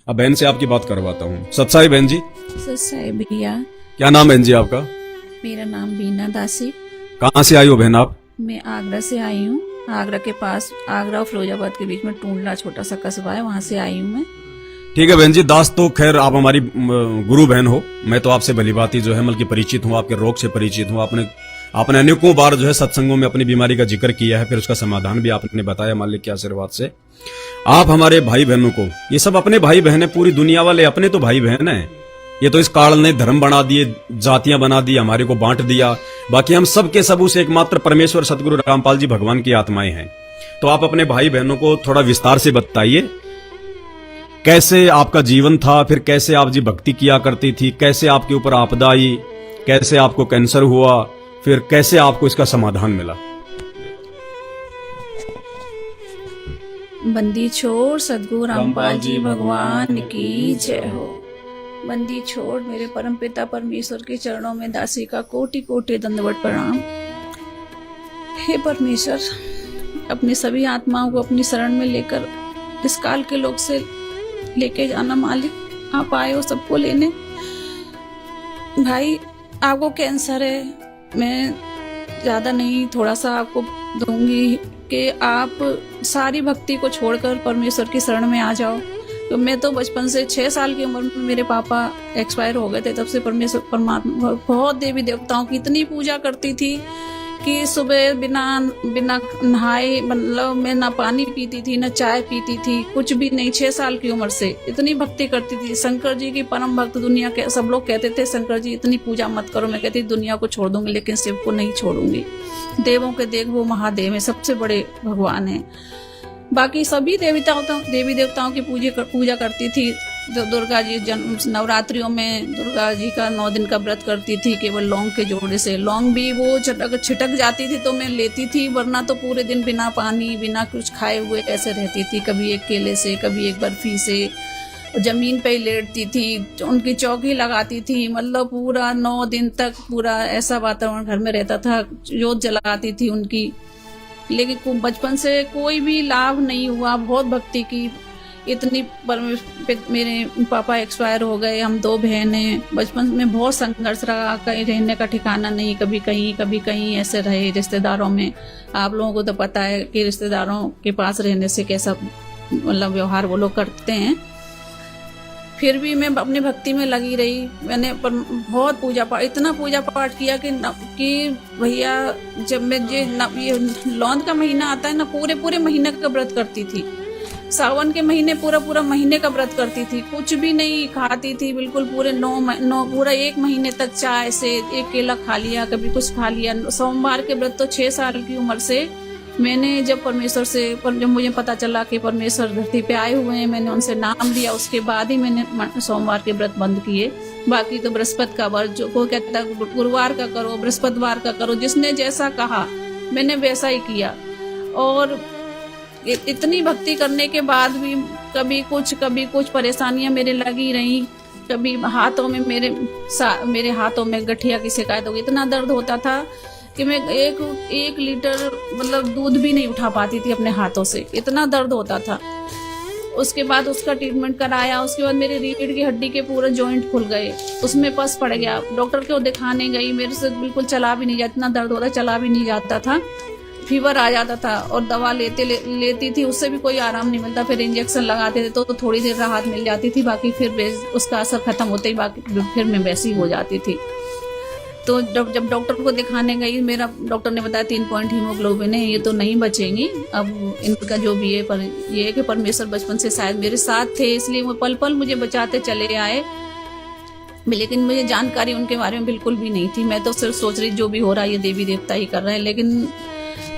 अब बहन से आपकी बात करवाता हूँ। सत्साई बहन जी। सत्साई भैया। क्या नाम बहन जी आपका? मेरा नाम बीना दासी। कहाँ से आई हो बहन आप? मैं आगरा से आई हूँ। आगरा के पास, आगरा और फिरोजाबाद के बीच में टूंडला छोटा सा कस्बा है, वहाँ से आई हूँ मैं। ठीक है बहन जी। दास तो खैर आप हमारी गुरु बहन हो। मैं तो आपसे भलीभांति जो है मतलब परिचित हूँ, आपके रोग से परिचित हूँ। आपने अनेकों बार जो है सत्संगों में अपनी बीमारी का जिक्र किया है, फिर उसका समाधान भी आपने बताया मालिक के आशीर्वाद से। आप हमारे भाई बहनों को, ये सब अपने भाई बहन है, पूरी दुनिया वाले अपने तो भाई बहन है। ये तो इस काल ने धर्म बना दिए, जातियां बना दी, हमारे को बांट दिया। बाकी हम सब के सब उस एकमात्र परमेश्वर सदगुरु रामपाल जी भगवान की आत्माएं हैं। तो आप अपने भाई बहनों को थोड़ा विस्तार से बताइए, कैसे आपका जीवन था, फिर कैसे आप जी भक्ति किया करती थी, कैसे आपके ऊपर आपदा आई, कैसे आपको कैंसर हुआ, फिर कैसे आपको इसका समाधान मिला। बंदी छोड़ सदगुरु रामपाल जी भगवान की जय हो। बंदी छोड़ मेरे परम पिता परमेश्वर के चरणों में दासी का कोटि कोटि दंडवत प्रणाम। हे परमेश्वर, अपनी सभी आत्माओं को अपनी शरण में लेकर इस काल के लोग से लेके जाना मालिक। आप आए हो सबको लेने। भाई आपको कैंसर है, मैं ज्यादा नहीं थोड़ा सा आपको दूंगी कि आप सारी भक्ति को छोड़कर परमेश्वर की शरण में आ जाओ। तो मैं तो बचपन से 6 साल की उम्र में मेरे पापा एक्सपायर हो गए थे, तब से परमेश्वर परमात्मा बहुत देवी देवताओं की इतनी पूजा करती थी कि सुबह बिना नहाए, मतलब मैं ना पानी पीती थी ना चाय पीती थी, कुछ भी नहीं। 6 साल की उम्र से इतनी भक्ति करती थी। शंकर जी की परम भक्त, दुनिया के सब लोग कहते थे शंकर जी इतनी पूजा मत करो। मैं कहती दुनिया को छोड़ दूंगी लेकिन शिव को नहीं छोड़ूंगी। देवों के देव वो महादेव है, सबसे बड़े भगवान है। बाकी सभी देवी देवताओं की पूजा करती थी। जो दुर्गा जी नवरात्रियों में दुर्गा जी का 9 दिन का व्रत करती थी, केवल लौंग के जोड़े से। लौंग भी वो छिटक जाती थी तो मैं लेती थी, वरना तो पूरे दिन बिना पानी बिना कुछ खाए हुए ऐसे रहती थी। कभी एक केले से, कभी एक बर्फी से, जमीन पे ही लेटती थी, उनकी चौकी लगाती थी। मतलब पूरा 9 दिन तक पूरा ऐसा वातावरण घर में रहता था, जोत जलाती थी उनकी। लेकिन बचपन से कोई भी लाभ नहीं हुआ। बहुत भक्ति की, इतनी मेरे पापा एक्सपायर हो गए, हम 2 बहनें। बचपन में बहुत संघर्ष रहा, कहीं रहने का ठिकाना नहीं, कभी कहीं ऐसे रहे रिश्तेदारों में। आप लोगों को तो पता है कि रिश्तेदारों के पास रहने से कैसा मतलब व्यवहार वो लोग करते हैं। फिर भी मैं अपनी भक्ति में लगी रही। मैंने बहुत इतना पूजा पाठ किया कि भैया जब मैं ये लौंद का महीना आता है ना, पूरे महीने का व्रत करती थी। सावन के महीने पूरा महीने का व्रत करती थी, कुछ भी नहीं खाती थी बिल्कुल। पूरा 1 महीने तक चाय से, एक केला खा लिया, कभी कुछ खा लिया। सोमवार के व्रत तो 6 साल की उम्र से मैंने जब जब मुझे पता चला कि परमेश्वर धरती पे आए हुए हैं, मैंने उनसे नाम लिया, उसके बाद ही मैंने सोमवार के व्रत बंद किए। बाकी तो बृहस्पति का व्रत, जो कोई कहता है गुरुवार का करो, बृहस्पतिवार का करो, जिसने जैसा कहा मैंने वैसा ही किया। और इतनी भक्ति करने के बाद भी कभी कुछ परेशानियां मेरे लगी रही। कभी हाथों में मेरे हाथों में गठिया की शिकायत हो गई। इतना दर्द होता था कि मैं एक लीटर मतलब दूध भी नहीं उठा पाती थी अपने हाथों से, इतना दर्द होता था। उसके बाद उसका ट्रीटमेंट कराया। उसके बाद मेरे रीढ़ की हड्डी के पूरे जॉइंट खुल गए, उसमें पस पड़ गया। डॉक्टर को दिखाने गई, मेरे से बिल्कुल चला भी नहीं जाता, इतना दर्द होता, चला भी नहीं जाता था। फीवर आ जाता था और दवा लेती थी, उससे भी कोई आराम नहीं मिलता। फिर इंजेक्शन लगाते थे तो थोड़ी देर राहत मिल जाती थी, बाकी फिर उसका असर खत्म होते ही बाकी फिर मैं वैसी हो जाती थी। तो जब डॉक्टर को दिखाने गई, मेरा डॉक्टर ने बताया 3 पॉइंट हीमोग्लोबिन है, ये तो नहीं बचेंगी अब इनका जो भी है। पर ये है कि परमेश्वर बचपन से शायद मेरे साथ थे, इसलिए वो पल पल मुझे बचाते चले आए। लेकिन मुझे जानकारी उनके बारे में बिल्कुल भी नहीं थी। मैं तो सिर्फ सोच रही जो भी हो रहा है ये देवी देवता ही कर रहे हैं। लेकिन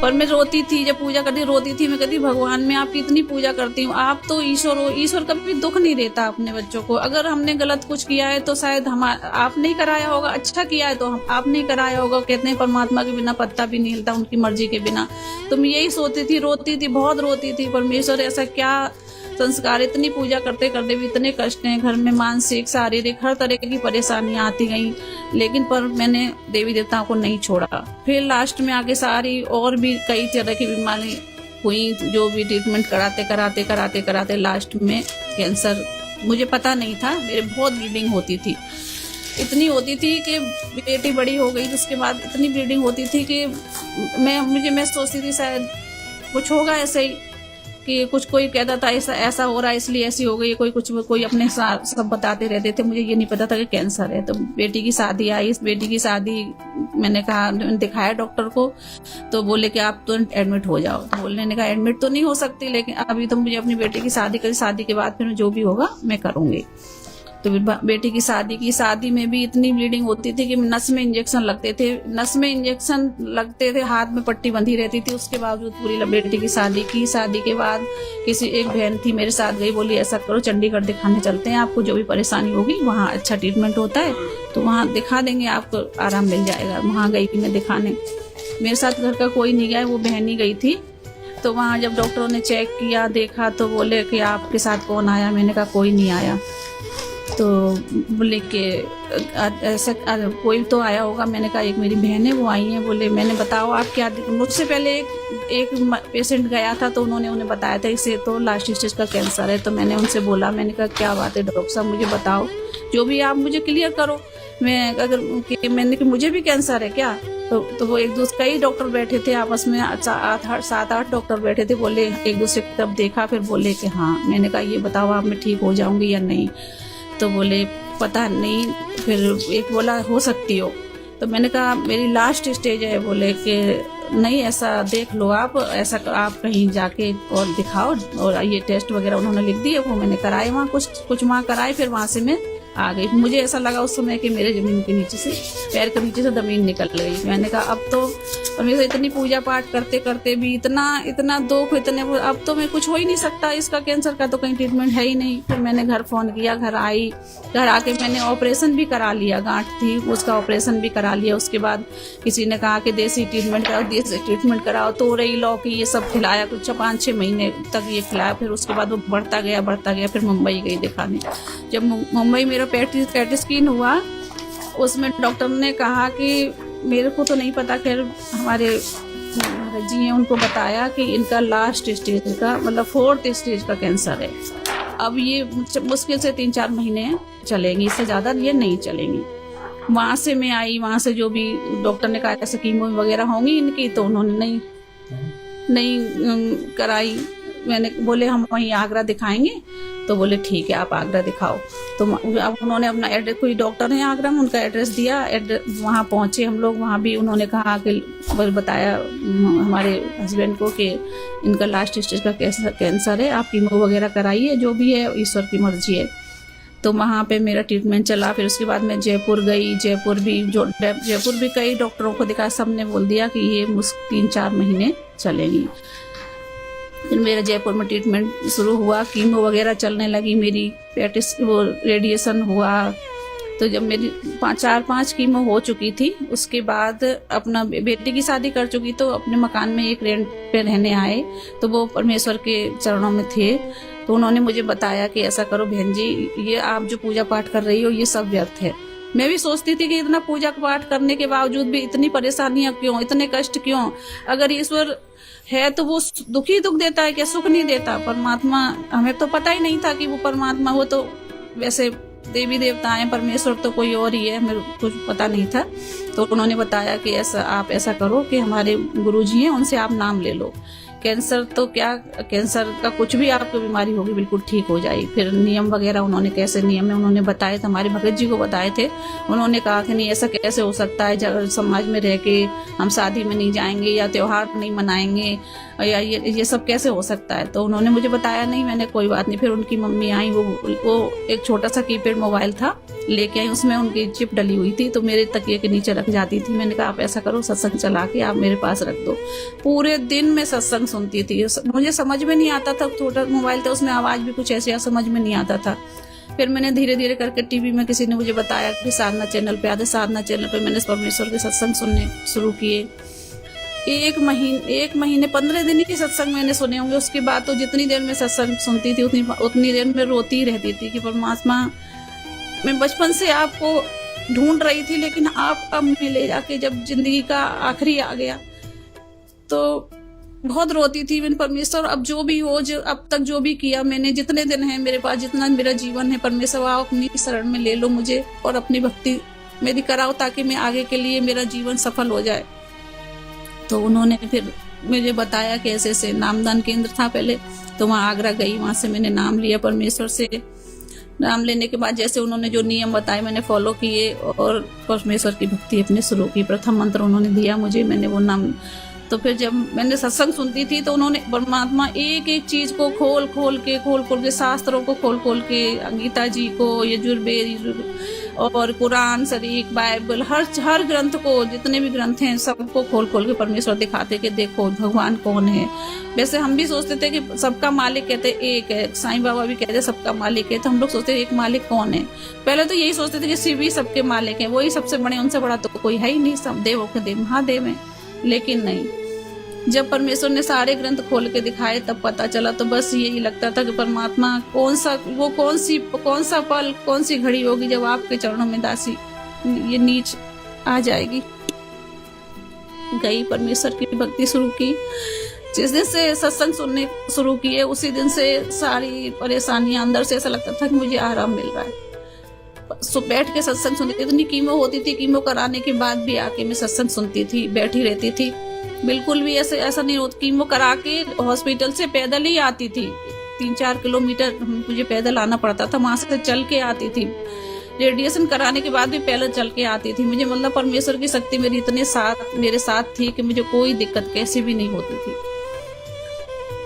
पर मैं रोती थी, जब पूजा करती रोती थी। मैं कहती भगवान मैं आपकी इतनी पूजा करती हूँ, आप तो ईश्वर हो। ईश्वर कभी दुख नहीं देता अपने बच्चों को। अगर हमने गलत कुछ किया है तो शायद आप नहीं कराया होगा, अच्छा किया है तो आप नहीं कराया होगा। कहते हैं परमात्मा के बिना पत्ता भी नहीं हिलता, उनकी मर्जी के बिना। तो मैं यही सोचती थी, रोती थी, बहुत रोती थी। परमेश्वर ऐसा क्या संस्कार, इतनी पूजा करते करते भी इतने कष्ट हैं घर में, मानसिक शारीरिक हर तरह की परेशानियां आती गई। लेकिन पर मैंने देवी देवताओं को नहीं छोड़ा। फिर लास्ट में आगे सारी और भी कई तरह की बीमारी हुई, जो भी ट्रीटमेंट कराते लास्ट में कैंसर मुझे पता नहीं था, मेरे बहुत ब्लीडिंग होती थी, इतनी होती थी कि बेटी बड़ी हो गई तो उसके बाद इतनी ब्लीडिंग होती थी कि मैं सोचती थी शायद कुछ होगा ऐसे ही, कि कुछ कोई कहता था ऐसा हो रहा है इसलिए ऐसी हो गई, कोई अपने सब बताते रहते थे, मुझे ये नहीं पता था कि कैंसर है। तो बेटी की शादी आई, इस बेटी की शादी मैंने कहा, दिखाया डॉक्टर को, तो बोले कि आप तुरंत एडमिट हो जाओ। तो बोलने ने कहा एडमिट तो नहीं हो सकती, लेकिन अभी तो मुझे अपनी बेटी की शादी करी, शादी के बाद फिर जो भी होगा मैं करूंगी। तो बेटी की शादी में भी इतनी ब्लीडिंग होती थी कि नस में इंजेक्शन लगते थे, हाथ में पट्टी बंधी रहती थी, उसके बावजूद पूरी बेटी की शादी के बाद किसी एक बहन थी मेरे साथ गई, बोली ऐसा करो चंडीगढ़ दिखाने चलते हैं, आपको जो भी परेशानी होगी वहाँ अच्छा ट्रीटमेंट होता है तो वहाँ दिखा देंगे, आपको आराम मिल जाएगा। वहाँ गई थी मैं दिखाने, मेरे साथ घर का कोई नहीं गया, वो बहन ही गई थी। तो वहाँ जब डॉक्टरों ने चेक किया, देखा, तो बोले कि आपके साथ कौन आया? मैंने कहा कोई नहीं आया। तो बोले कि ऐसा कोई तो आया होगा। मैंने कहा एक मेरी बहन है वो आई है। बोले मैंने बताओ आप क्या, मुझसे पहले एक पेशेंट गया था तो उन्हें बताया था इसे तो लास्ट स्टेज का कैंसर है। तो मैंने उनसे बोला, मैंने कहा क्या बात है डॉक्टर साहब, मुझे बताओ, जो भी आप मुझे क्लियर करो, मैं अगर मैंने कि मुझे भी कैंसर है क्या? तो वो एक दूसरे कई डॉक्टर बैठे थे आपस में, 7-8 डॉक्टर बैठे थे। बोले एक दूसरे की तरफ देखा, फिर बोले कि हाँ। मैंने कहा ये बताओ आप मैं ठीक हो जाऊंगी या नहीं? तो बोले पता नहीं। फिर एक बोला हो सकती हो। तो मैंने कहा मेरी लास्ट स्टेज है। बोले कि नहीं ऐसा देख लो आप, ऐसा आप कहीं जाके और दिखाओ। और ये टेस्ट वगैरह उन्होंने लिख दिए, वो मैंने कराए वहाँ, कुछ वहाँ कराए, फिर वहाँ से मैं आ गई। मुझे ऐसा लगा उस समय कि मेरे जमीन के नीचे से, पैर के नीचे से जमीन निकल गई। मैंने कहा अब तो, और मेरे इतनी पूजा पाठ करते करते भी इतना दुख, अब तो मैं कुछ हो ही नहीं सकता, इसका कैंसर का तो कहीं ट्रीटमेंट है ही नहीं। फिर मैंने घर फोन किया, घर आके मैंने ऑपरेशन भी करा लिया, गांठ थी उसका ऑपरेशन भी करा लिया। उसके बाद किसी ने कहा कि देसी ट्रीटमेंट कराओ, तोरई लौकी ये सब खिलाया, कुछ 5-6 महीने तक ये खिलाया। फिर उसके बाद वो बढ़ता गया। फिर मुंबई गई दिखाने। जब मुंबई मेरा पेट स्कैन हुआ, उसमें डॉक्टर ने कहा कि मेरे को तो नहीं पता, खैर हमारे जी हैं उनको बताया कि इनका लास्ट स्टेज का, मतलब 4th स्टेज का कैंसर है। अब ये मुश्किल से 3-4 महीने चलेंगी, इससे ज़्यादा ये नहीं चलेंगी। वहाँ से मैं आई, वहाँ से जो भी डॉक्टर ने कहा ऐसे कीमो वगैरह होंगी इनकी, तो उन्होंने नहीं कराई। मैंने बोले हम वहीं आगरा दिखाएंगे। तो बोले ठीक है आप आगरा दिखाओ। तो अब उन्होंने अपना एड्रेस, कोई डॉक्टर है आगरा में, उनका एड्रेस दिया, वहाँ पहुँचे हम लोग। वहाँ भी उन्होंने कहा कि बताया हमारे हस्बैंड को कि इनका लास्ट स्टेज का कैंसर है, आप कीमो वगैरह कराइए, जो भी है ईश्वर की मर्जी है। तो वहाँ पे मेरा ट्रीटमेंट चला। फिर उसके बाद मैं जयपुर गई। जयपुर भी कई डॉक्टरों को दिखाया, सब ने बोल दिया कि ये 3-4 महीने चलेगी। फिर मेरा जयपुर में ट्रीटमेंट शुरू हुआ, कीमो वगैरह चलने लगी मेरी, वो रेडिएशन हुआ। तो जब मेरी 4-5 कीमो हो चुकी थी, उसके बाद अपना बेटी की शादी कर चुकी, तो अपने मकान में एक रेंट पे रहने आए। तो वो परमेश्वर के चरणों में थे। तो उन्होंने मुझे बताया कि ऐसा करो बहन जी, ये आप जो पूजा पाठ कर रही हो ये सब व्यर्थ है। मैं भी सोचती थी कि इतना पूजा पाठ करने के बावजूद भी इतनी परेशानियां क्यों, इतने कष्ट क्यों? अगर ईश्वर है तो वो दुख देता है, क्या सुख नहीं देता? परमात्मा, हमें तो पता ही नहीं था कि वो परमात्मा, वो तो वैसे देवी देवता हैं, परमेश्वर तो कोई और ही है, मेरे कुछ पता नहीं था। तो उन्होंने बताया कि आप ऐसा करो कि हमारे गुरुजी हैं, उनसे आप नाम ले लो। कैंसर तो क्या, कैंसर का कुछ भी आपको बीमारी होगी बिल्कुल ठीक हो जाएगी। फिर नियम वगैरह उन्होंने, कैसे नियम है उन्होंने बताए थे, हमारे भगत जी को बताए थे। उन्होंने कहा कि नहीं ऐसा कैसे हो सकता है, जब समाज में रह के हम शादी में नहीं जाएंगे या त्योहार नहीं मनाएंगे, या ये सब कैसे हो सकता है? तो उन्होंने मुझे बताया नहीं, मैंने कोई बात नहीं। फिर उनकी मम्मी आई, वो एक छोटा सा कीपैड मोबाइल था लेके आई, उसमें उनकी चिप डली हुई थी, तो मेरे तकिए के नीचे रख जाती थी। मैंने कहा आप ऐसा करो, सत्संग चला के आप मेरे पास रख दो। पूरे दिन में सत्संग सुनती थी। मुझे समझ में नहीं आता था, छोटा मोबाइल था, उसमें आवाज भी कुछ ऐसी समझ में नहीं आता था। फिर मैंने धीरे धीरे करके टीवी में किसी ने मुझे बताया कि साधना चैनल पे आते, साधना चैनल पे मैंने परमेश्वर के सत्संग सुनने शुरू किए। एक महीने 15 दिन ही सत्संग मैंने सुने होंगे। उसके बाद तो जितनी देर में सत्संग सुनती थी उतनी देर में रोती रहती थी कि परमात्मा, मैं बचपन से आपको ढूंढ रही थी, लेकिन आप अब मैं ले जाके जब जिंदगी का आखिरी आ गया तो बहुत रोती थी। मैंने परमेश्वर अब जो भी हो, जो अब तक जो भी किया मैंने, जितने दिन है मेरे पास, जितना मेरा जीवन है, परमेश्वर आप अपनी शरण में ले लो मुझे और अपनी भक्ति मेरी कराओ, ताकि मैं आगे के लिए मेरा जीवन सफल हो जाए। तो उन्होंने फिर मुझे बताया कि ऐसे ऐसे नामदान केंद्र था पहले, तो वहाँ आगरा गई, वहां से मैंने नाम लिया परमेश्वर से। नाम लेने के बाद जैसे उन्होंने जो नियम बताए मैंने फॉलो किए और परमेश्वर की भक्ति अपने शुरू की। प्रथम मंत्र उन्होंने दिया मुझे, मैंने वो नाम। तो फिर जब मैंने सत्संग सुनती थी तो उन्होंने परमात्मा एक एक चीज को खोल खोल के शास्त्रों को खोल खोल के, गीता जी को, यजुर्वेद और कुरान शरीफ, बाइबल, हर ग्रंथ को, जितने भी ग्रंथ हैं सबको खोल खोल के परमेश्वर दिखाते कि देखो भगवान कौन है। वैसे हम भी सोचते थे कि सबका मालिक कहते एक है, साईं बाबा भी कहते सबका मालिक है, तो हम लोग सोचते एक मालिक कौन है। पहले तो यही सोचते थे कि शिव ही सबके मालिक है, वही सबसे बड़े, उनसे बड़ा तो कोई है ही नहीं, सब देवों के देव महादेव है। लेकिन नहीं, जब परमेश्वर ने सारे ग्रंथ खोल के दिखाए तब पता चला। तो बस यही लगता था कि परमात्मा कौन सा पल, कौन सी घड़ी होगी जब आपके चरणों में दासी ये नीच आ जाएगी। गई, परमेश्वर की भक्ति शुरू की। जिस दिन से सत्संग सुनने शुरू किए उसी दिन से सारी परेशानियां अंदर से ऐसा लगता था कि मुझे आराम मिल रहा है। बैठ के सत्संग सुनती थी। इतनी कीमो होती थी, कीमो कराने के बाद भी आके मैं सत्संग सुनती थी, बैठी रहती थी। बिल्कुल भी ऐसा नहीं होता। कीमो करा के हॉस्पिटल से पैदल ही आती थी, 3-4 किलोमीटर मुझे पैदल आना पड़ता था, वहां से चल के आती थी। रेडिएशन कराने के बाद भी पैदल चल के आती थी। मुझे मतलब परमेश्वर की शक्ति मेरी मेरे साथ थी कि मुझे कोई दिक्कत कैसी भी नहीं होती थी।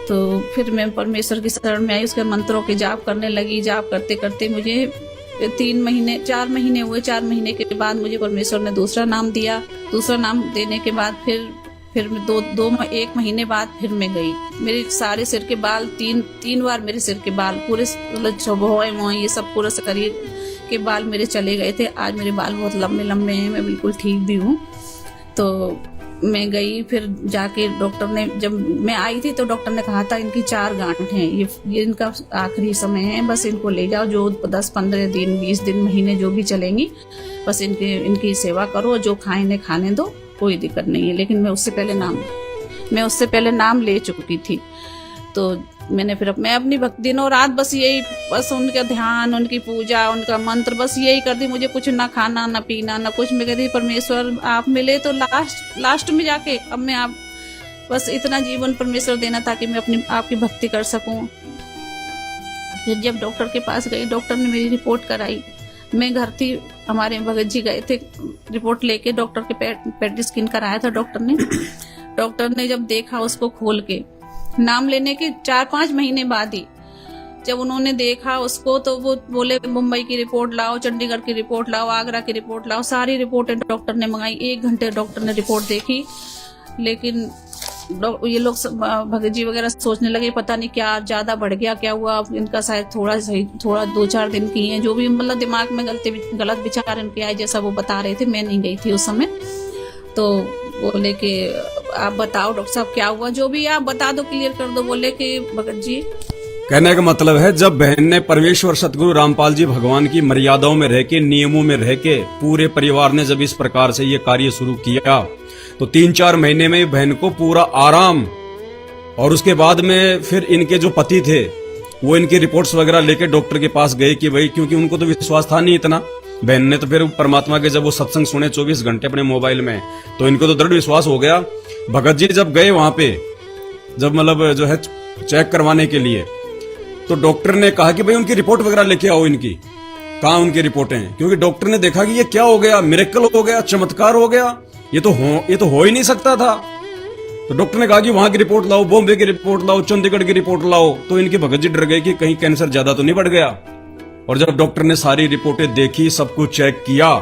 तो फिर मैं परमेश्वर की शरण में आई, उसके मंत्रों के जाप करने लगी। जाप करते करते मुझे 4 महीने हुए। 4 महीने के बाद मुझे परमेश्वर ने दूसरा नाम दिया। दूसरा नाम देने के बाद फिर 1 महीने बाद फिर मैं गई। मेरे सारे सिर के बाल, तीन बार मेरे सिर के बाल पूरे मतलब ये सब पूरा शरीर के बाल मेरे चले गए थे। आज मेरे बाल बहुत लंबे लंबे हैं, मैं बिल्कुल ठीक भी हूँ। तो मैं गई, फिर जाके डॉक्टर ने, जब मैं आई थी तो डॉक्टर ने कहा था इनकी 4 गांठ हैं, ये इनका आखिरी समय है, बस इनको ले जाओ, जो 10-15 दिन 20 दिन महीने जो भी चलेंगी, बस इनकी सेवा करो, जो खाएं इन्हें खाने दो, कोई दिक्कत नहीं है। लेकिन मैं उससे पहले नाम ले चुकी थी। तो मैं अपनी भक्ति दिनों रात बस उनका ध्यान, उनकी पूजा, उनका मंत्र, बस यही करती। मुझे कुछ ना खाना ना पीना ना कुछ। मैं कहती परमेश्वर आप मिले तो लास्ट में जाके अब मैं आप बस इतना जीवन परमेश्वर देना ताकि मैं आपकी भक्ति कर सकूं। फिर जब डॉक्टर के पास गई, डॉक्टर ने मेरी रिपोर्ट कराई। मैं घर थी, हमारे भगत जी गए थे रिपोर्ट लेके। डॉक्टर के पेट स्किन कराया था डॉक्टर ने जब देखा उसको खोल के, नाम लेने के 4-5 महीने बाद ही जब उन्होंने देखा उसको, तो वो बोले मुंबई की रिपोर्ट लाओ, चंडीगढ़ की रिपोर्ट लाओ, आगरा की रिपोर्ट लाओ। सारी रिपोर्टें डॉक्टर ने मंगाई। 1 घंटे डॉक्टर ने रिपोर्ट देखी। लेकिन ये लोग भगत जी वगैरह सोचने लगे पता नहीं क्या ज्यादा बढ़ गया, क्या हुआ इनका, शायद थोड़ा 2-4 दिन की है, जो भी मतलब दिमाग में गलत विचार इनके आए, जैसा वो बता रहे थे। मैं नहीं गई थी उस समय। तो बोले कि आप बताओ डॉक्टर साहब क्या हुआ, जो भी आप बता दो, क्लियर कर दो। बोले कि भगत जी, कहने का मतलब है जब बहन ने परमेश्वर सतगुरु रामपाल जी भगवान की मर्यादाओं में रह के, नियमों में रह के, पूरे परिवार ने जब इस प्रकार से ये कार्य शुरू किया तो 3-4 महीने में बहन को पूरा आराम। और उसके बाद में फिर इनके जो पति थे वो इनकी रिपोर्ट्स वगैरह लेके डॉक्टर के पास गए कि भाई, क्योंकि उनको तो विश्वास था नहीं इतना। बहन ने तो फिर परमात्मा के जब वो सत्संग सुने 24 घंटे अपने मोबाइल में, तो इनको तो दृढ़ विश्वास हो गया। भगत जी जब गए वहां पे, जब मतलब जो है चेक करवाने के लिए, तो डॉक्टर ने कहा कि भाई उनकी रिपोर्ट वगैरह लेके आओ। इनकी कहाँ उनकी रिपोर्टें? क्योंकि डॉक्टर ने देखा कि ये क्या हो गया, मिरेकल हो गया, चमत्कार हो गया, ये तो हो ही नहीं सकता था। तो डॉक्टर ने कहा कि वहां की रिपोर्ट लाओ, बॉम्बे की रिपोर्ट लाओ, चंडीगढ़ की रिपोर्ट लाओ। तो इनके भगत जी डर गए कि कहीं कैंसर ज्यादा तो नहीं बढ़ गया। और जब डॉक्टर ने सारी रिपोर्टें देखी, सब कुछ चेक किया,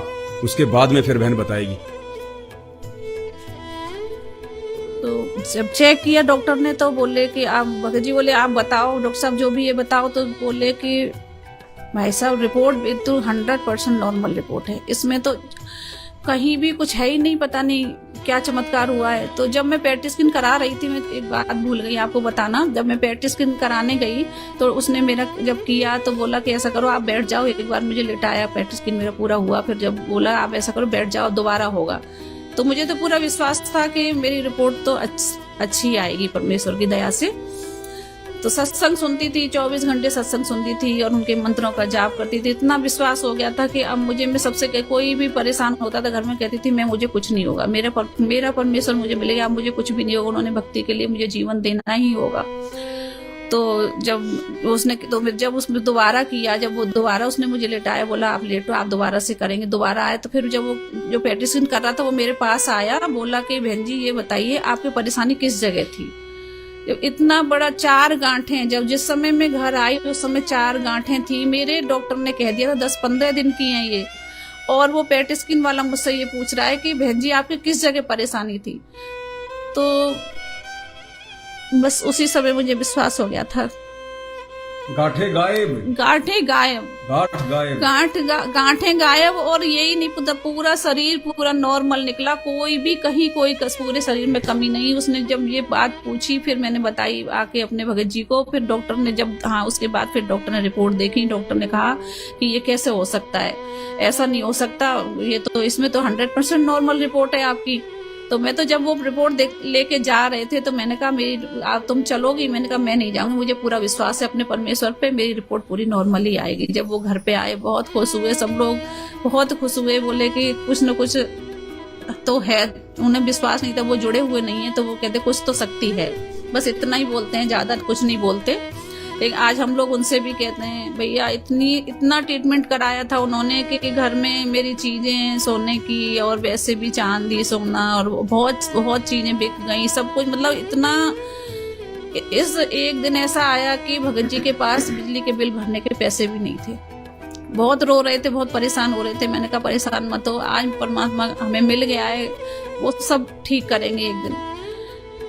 उसके बाद में फिर बहन बताएगी। तो जब चेक किया डॉक्टर ने तो बोले कि आप, भगत जी बोले आप बताओ डॉक्टर साहब जो भी ये बताओ। तो बोले कि भाई साहब रिपोर्ट तो 100% नॉर्मल रिपोर्ट है, इसमें तो कहीं भी कुछ है ही नहीं, पता नहीं क्या चमत्कार हुआ है। तो जब मैं पेट स्किन करा रही थी, मैं एक बात भूल गई आपको बताना। जब मैं पेट स्किन कराने गई तो उसने मेरा जब किया तो बोला कि ऐसा करो आप बैठ जाओ। एक बार मुझे लिटाया, पेट स्किन मेरा पूरा हुआ। फिर जब बोला आप ऐसा करो बैठ जाओ, दोबारा होगा। तो मुझे तो पूरा विश्वास था कि मेरी रिपोर्ट तो अच्छी आएगी परमेश्वर की दया से। तो सत्संग सुनती थी, 24 घंटे सत्संग सुनती थी और उनके मंत्रों का जाप करती थी। इतना विश्वास हो गया था कि अब मुझे, मैं सबसे कोई भी परेशान होता था घर में, कहती थी मुझे कुछ नहीं होगा, मेरा परमेश्वर मुझे मिलेगा, अब मुझे कुछ भी नहीं होगा, उन्होंने भक्ति के लिए मुझे जीवन देना ही होगा। तो जब उसने, तो जब उसने दोबारा किया, जब वो दोबारा उसने मुझे लेटाया, बोला आप लेटो, आप दोबारा से करेंगे। दोबारा आया तो फिर जब वो जो पेटिशन कर रहा था वो मेरे पास आया, बोला कि बहन जी ये बताइए आपकी परेशानी किस जगह थी। इतना बड़ा 4 गांठें, जब जिस समय मैं घर आई उस समय 4 गांठें थी। मेरे डॉक्टर ने कह दिया था 10-15 दिन की हैं ये। और वो पेट स्किन वाला मुझसे ये पूछ रहा है कि बहन जी आपके किस जगह परेशानी थी। तो बस उसी समय मुझे विश्वास हो गया था। गांठें गायब, गांठें गायब, गांठें गायब। और यही नहीं, पूरा शरीर पूरा नॉर्मल निकला, कोई भी कहीं कोई पूरे शरीर में कमी नहीं। उसने जब ये बात पूछी फिर मैंने बताई आके अपने भगत जी को। फिर डॉक्टर ने जब, हाँ उसके बाद फिर डॉक्टर ने रिपोर्ट देखी। डॉक्टर ने कहा कि ये कैसे हो सकता है, ऐसा नहीं हो सकता, ये तो इसमें तो 100% नॉर्मल रिपोर्ट है आपकी। तो मैं तो जब वो रिपोर्ट लेके जा रहे थे तो मैंने कहा आप तुम चलोगी? मैंने कहा मैं नहीं जाऊंगी, मुझे पूरा विश्वास है अपने परमेश्वर पे, मेरी रिपोर्ट पूरी नॉर्मल ही आएगी। जब वो घर पे आए बहुत खुश हुए, सब लोग बहुत खुश हुए, बोले कि कुछ न कुछ तो है। उन्हें विश्वास नहीं था, वो जुड़े हुए नहीं है, तो वो कहते कुछ तो शक्ति है, बस इतना ही बोलते हैं, ज्यादा कुछ नहीं बोलते। लेकिन आज हम लोग उनसे भी कहते हैं भैया इतना ट्रीटमेंट कराया था उन्होंने कि घर में मेरी चीजें सोने की और वैसे भी चांदी सोना और बहुत चीजें बिक गई, सब कुछ, मतलब इतना। इस एक दिन ऐसा आया कि भगत जी के पास बिजली के बिल भरने के पैसे भी नहीं थे। बहुत रो रहे थे, बहुत परेशान हो रहे थे। मैंने कहा परेशान मत हो, आज परमात्मा हमें मिल गया है, वो सब ठीक करेंगे एक दिन।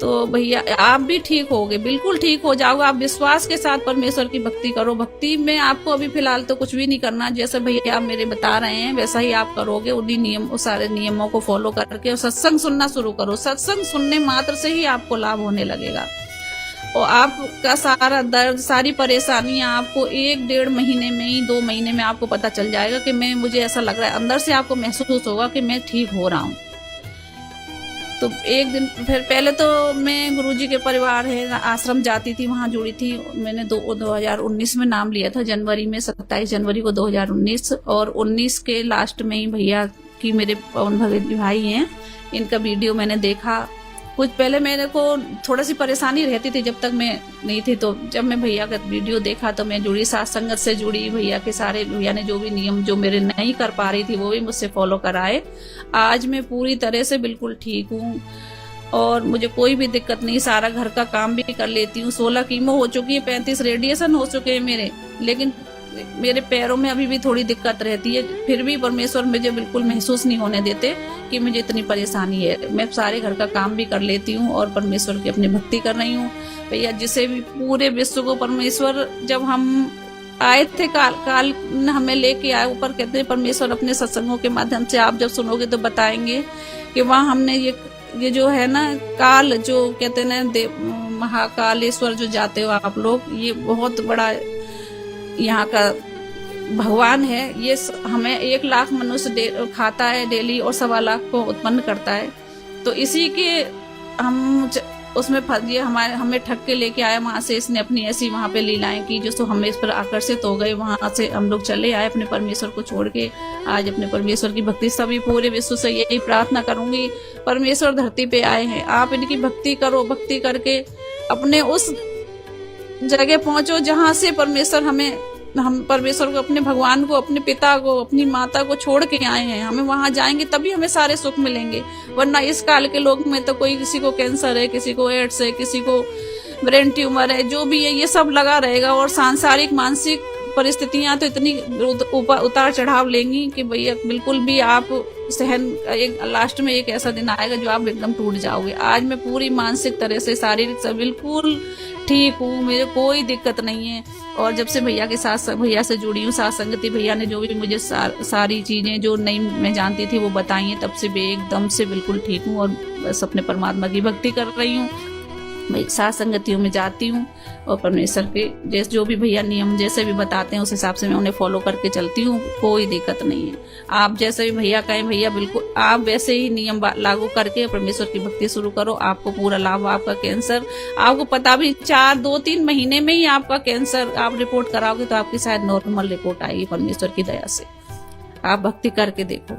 तो भैया आप भी ठीक होगे, बिल्कुल ठीक हो जाओगे। आप विश्वास के साथ परमेश्वर की भक्ति करो। भक्ति में आपको अभी फिलहाल तो कुछ भी नहीं करना, जैसे भैया आप मेरे बता रहे हैं वैसा ही आप करोगे, उन्हीं नियम, उस सारे नियमों को फॉलो करके। और सत्संग सुनना शुरू करो, सत्संग सुनने मात्र से ही आपको लाभ होने लगेगा। और आपका सारा दर्द, सारी परेशानियां आपको 1-1.5 महीने में ही, 2 महीने में आपको पता चल जाएगा कि मुझे ऐसा लग रहा है, अंदर से आपको महसूस होगा कि मैं ठीक हो रहा हूँ। तो एक दिन फिर पहले तो मैं गुरुजी के परिवार है आश्रम जाती थी, वहां जुड़ी थी। मैंने 2019 में नाम लिया था, जनवरी में, 27 जनवरी को 2019। और 19 के लास्ट में ही भैया की, मेरे पवन भगत भाई हैं, इनका वीडियो मैंने देखा। कुछ पहले मेरे को थोड़ा सी परेशानी रहती थी जब तक मैं नहीं थी, तो जब मैं भैया का वीडियो देखा तो मैं जुड़ी, साथ संगत से जुड़ी। भैया के सारे, भैया ने जो भी नियम जो मेरे नहीं कर पा रही थी वो भी मुझसे फॉलो कराए। आज मैं पूरी तरह से बिल्कुल ठीक हूँ और मुझे कोई भी दिक्कत नहीं। सारा घर का काम भी कर लेती हूँ। 16 कीमो हो चुकी है, 35 रेडिएशन हो चुके हैं मेरे, लेकिन मेरे पैरों में अभी भी थोड़ी दिक्कत रहती है। फिर भी परमेश्वर मुझे बिल्कुल महसूस नहीं होने देते कि मुझे इतनी परेशानी है। मैं सारे घर का काम भी कर लेती हूँ और परमेश्वर की अपनी भक्ति कर रही हूँ। भैया जिसे भी पूरे विश्व को परमेश्वर, जब हम आए थे काल हमें लेके आए ऊपर, कहते हैं परमेश्वर अपने सत्संगों के माध्यम से, आप जब सुनोगे तो बताएंगे कि वहाँ हमने ये जो है ना काल, जो कहते हैं ना महाकालेश्वर जो जाते हो आप लोग, ये बहुत बड़ा यहाँ का भगवान है। ये हमें 1 लाख मनुष्य खाता है डेली और 1.25 लाख को उत्पन्न करता है। तो इसी के हम उसमें ये हमें ठग के लेके आया वहां से। इसने अपनी ऐसी वहां पे लीलाएं की जो हम इस पर आकर्षित हो गए। वहां से हम लोग चले आए अपने परमेश्वर को छोड़ के। आज अपने परमेश्वर की भक्ति, सभी पूरे विश्व से यही प्रार्थना करूंगी, परमेश्वर धरती पे आए हैं, आप इनकी भक्ति करो। भक्ति करके अपने उस जगह पहुंचो जहां से परमेश्वर हम परमेश्वर को, अपने भगवान को, अपने पिता को, अपनी माता को छोड़ के आए हैं। हमें वहां जाएंगे तभी हमें सारे सुख मिलेंगे, वरना इस काल के लोग में तो कोई, किसी को कैंसर है, किसी को एड्स है, किसी को ब्रेन ट्यूमर है, जो भी है ये सब लगा रहेगा। और सांसारिक मानसिक परिस्थितियां तो इतनी उतार चढ़ाव लेंगी कि भैया बिल्कुल भी आप सहन, एक लास्ट में एक ऐसा दिन आएगा जो आप एकदम टूट जाओगे। आज मैं पूरी मानसिक तरह से, शारीरिक से बिल्कुल ठीक हूँ, मुझे कोई दिक्कत नहीं है। और जब से भैया के साथ, भैया से जुड़ी हूँ, साथ संगति, भैया ने जो भी मुझे सारी चीजें जो नहीं मैं जानती थी वो बताई हैं, तब से भी एकदम से बिल्कुल ठीक हूँ और बस अपने परमात्मा की भक्ति कर रही हूँ। मैं साथ संगतियों में जाती हूँ और परमेश्वर के जैसे जो भी भैया नियम जैसे भी बताते हैं उस हिसाब से मैं उन्हें फॉलो करके चलती हूँ, कोई दिक्कत नहीं है। आप जैसे भी भैया कहें भैया बिल्कुल आप वैसे ही नियम लागू करके परमेश्वर की भक्ति शुरू करो, आपको पूरा लाभ। आपका कैंसर आपको पता भी 2-3 महीने में ही आपका कैंसर आप रिपोर्ट कराओगे तो आपकी शायद नॉर्मल रिपोर्ट आएगी परमेश्वर की दया से। आप भक्ति करके देखो।